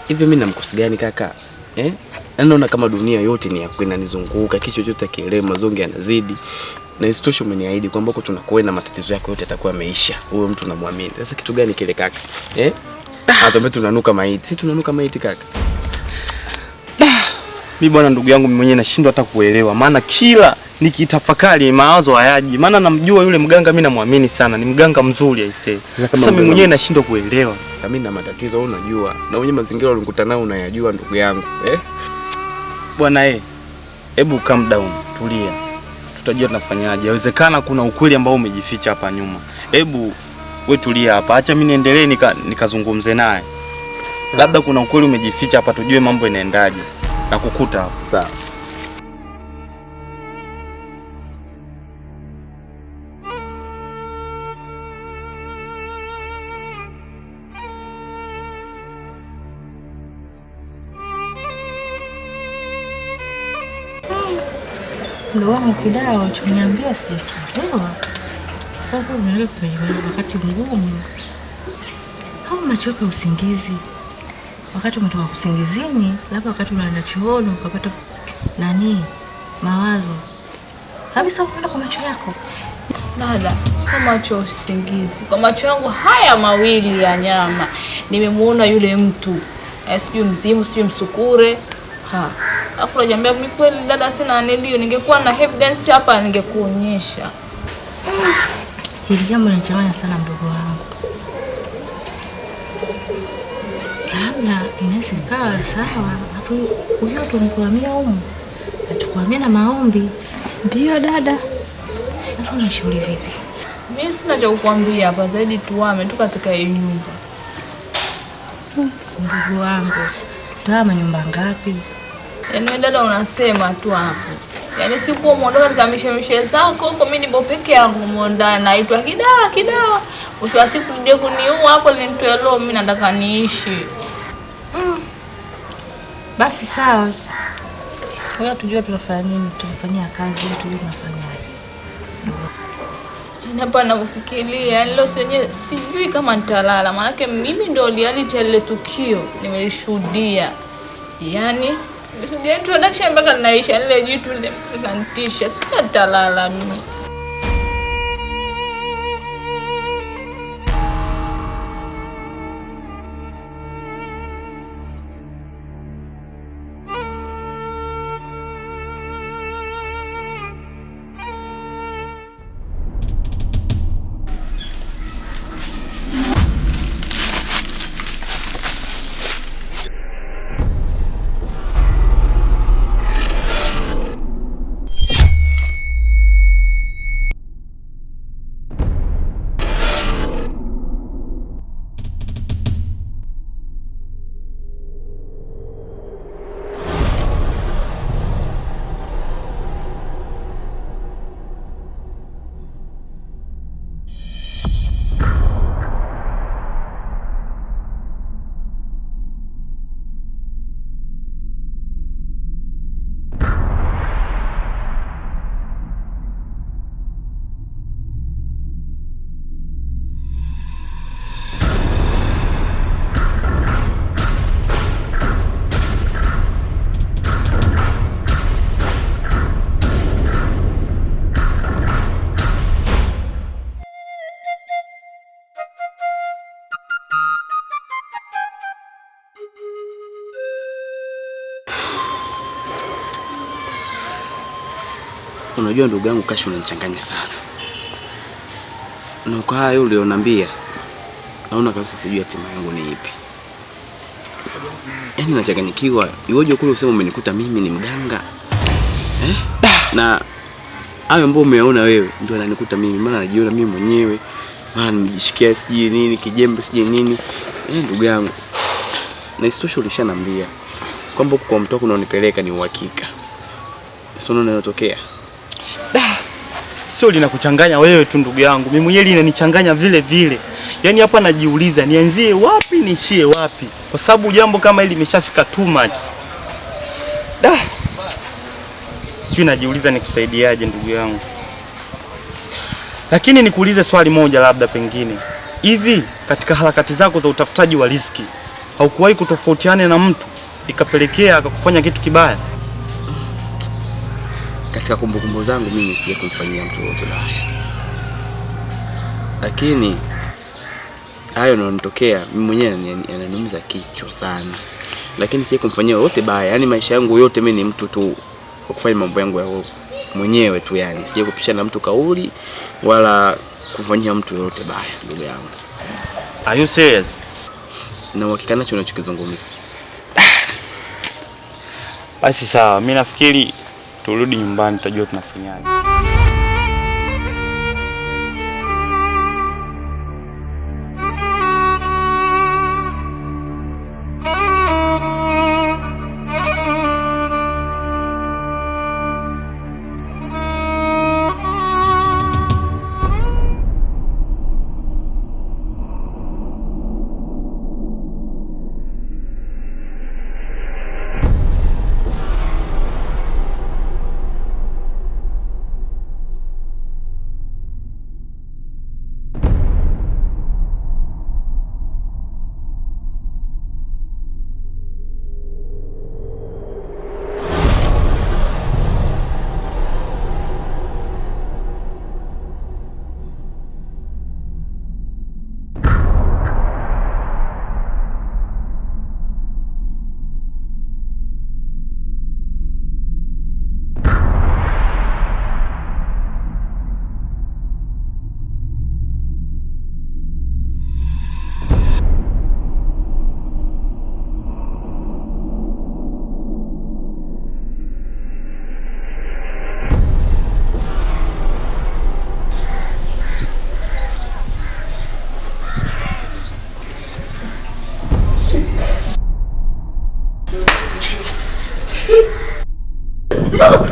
Hivi mimi namkosi gani kaka? Naona kama dunia yote ni ya inanizunguka, kichwa chote kielewa, mazonge yanazidi. Na isitoshe umeniahidi kwamba huko tunakoenda matatizo yako yote yatakuwa yameisha. Huyo mtu namwamini. Sasa kitu gani kile kaka? Hata mimi tunanuka maiti. Si tunanuka maiti kaka. Mimi bwana ndugu yangu mimi mwenyewe nashindwa hata kuelewa. Maana kila nikitafakari mawazo hayaji. Maana namjua yule mganga, mimi namwamini sana. Ni mganga mzuri aisee. Sasa mimi mwenyewe nashindwa kuelewa. Mimi na matatizo wewe unajua. Na wenyewe mazingira ulikutana nao unayajua ndugu yangu. Bwana hebu calm down, tulia. Tutajua tunafanyaje. Yawezekana kuna ukweli ambao umejificha hapa nyuma. Hebu wewe tulia hapa. Acha mimi niendelee nikazungumze naye. Labda kuna ukweli umejificha hapa, tujue mambo inaendaje. Na kukuta hapo. Sawa. Ndio wangu kidao chuniambia sikielewa. Sasa unaelewa wakati mgumu. Hao machoka usingizi. Wakati umetoka kusingizini, labda wakati unaenda chooni ukapata mawazo. Kabisa unaenda kwa macho yako. Dada, sio macho usingizi. Kwa macho yangu haya mawili ya nyama, nimemuona yule mtu. Sijui mzimu, sijui msukure. Afu unajambia mimi kweli dada sina anelio, ningekuwa na evidence hapa ningekuonyesha. Hili jambo linachanganya sana mdogo wangu. Labda inaweza ikawa sawa, afu huyo tunikuamia huko. Atukuamia na maombi. Ndio dada. Sasa unashauri vipi? Mimi sina cha kukuambia hapa zaidi tuame tu katika hii nyumba. Ndugu wangu, tutama nyumba ngapi? Yaani dada unasema tu hapo. Yaani siku muondoka katika mishemishe zako huko, mimi nipo peke yangu muonda naitwa kidawa. Mwisho wa siku ndio kuniua hapo nitoe roho, mimi nataka niishi. Basi sawa. Wewe tujue tunafanya nini, tunafanyia kazi, tujue tunafanyaje. Hapa nafikiria leo sijui kama nitalala, maana mimi ndio reality ile tukio nimelishuhudia. Yaani nimeshuhudia introduction mpaka naisha ile jitu ile mlantisha, sitalala mimi. Unajua ndugu yangu Kashi unanichanganya sana. Na kwa hayo ulionambia, naona kabisa sijui hatima yangu ni ipi. Yaani nachanganyikiwa, iweje kule useme umenikuta mimi ni mganga? Na hayo ambayo umeona wewe ndio ananikuta mimi, maana najiona mimi mwenyewe. Maana nimejishikia siji nini, kijembe siji nini. Ndugu yangu. Na isitoshe ulishanambia kwamba kwa mtu wako unaonipeleka ni uhakika. Sasa unaona yanotokea. Sio linakuchanganya wewe tu ndugu yangu. Mimi mwenyewe linanichanganya vile vile. Yaani hapa najiuliza nianzie wapi niishie wapi? Kwa sababu jambo kama hili limeshafika too much. Sijui najiuliza nikusaidiaje ndugu yangu. Lakini nikuulize swali moja labda pengine. Hivi katika harakati zako za utafutaji wa riziki, Haukuwahi kutofautiana na mtu ikapelekea akakufanya kitu kibaya? Katika kumbukumbu zangu mimi sija kumfanyia mtu yote baya, lakini hayo yanayotokea mimi mwenyewe yananiumiza kichwa sana, lakini sija kumfanyia yote baya. Yani maisha yangu yote mimi ni mtu tu kufanya mambo yangu ya mwenyewe tu, yani sija kupishana na mtu kauli wala kufanyia mtu yote baya, ndugu yangu. Are you serious? Na uhakika nacho unachokizungumza? Basi sawa, mimi nafikiri turudi nyumbani tutajua tunafanyaje. Mama,